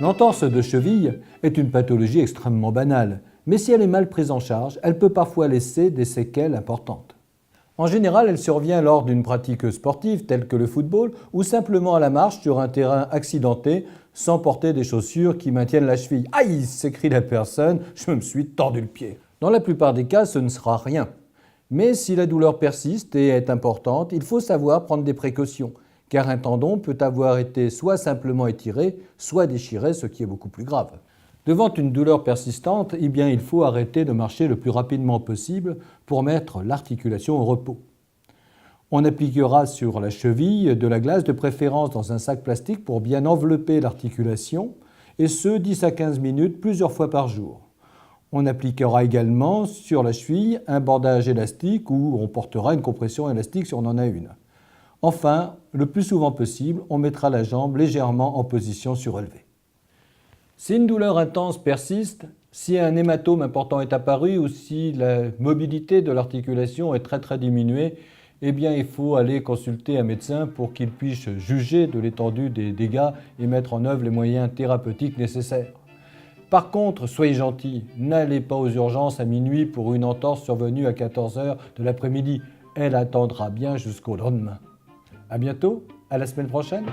L'entorse de cheville est une pathologie extrêmement banale, mais si elle est mal prise en charge, elle peut parfois laisser des séquelles importantes. En général, elle survient lors d'une pratique sportive telle que le football ou simplement à la marche sur un terrain accidenté sans porter des chaussures qui maintiennent la cheville. « Aïe !» s'écrie la personne, « je me suis tordu le pied ». Dans la plupart des cas, ce ne sera rien. Mais si la douleur persiste et est importante, il faut savoir prendre des précautions, car un tendon peut avoir été soit simplement étiré, soit déchiré, ce qui est beaucoup plus grave. Devant une douleur persistante, il faut arrêter de marcher le plus rapidement possible pour mettre l'articulation au repos. On appliquera sur la cheville de la glace, de préférence dans un sac plastique pour bien envelopper l'articulation, et ce 10 à 15 minutes plusieurs fois par jour. On appliquera également sur la cheville un bandage élastique ou on portera une compression élastique si on en a une. Enfin, le plus souvent possible, on mettra la jambe légèrement en position surélevée. Si une douleur intense persiste, si un hématome important est apparu ou si la mobilité de l'articulation est très diminuée, il faut aller consulter un médecin pour qu'il puisse juger de l'étendue des dégâts et mettre en œuvre les moyens thérapeutiques nécessaires. Par contre, soyez gentils, n'allez pas aux urgences à minuit pour une entorse survenue à 14 h de l'après-midi. Elle attendra bien jusqu'au lendemain. À bientôt, à la semaine prochaine.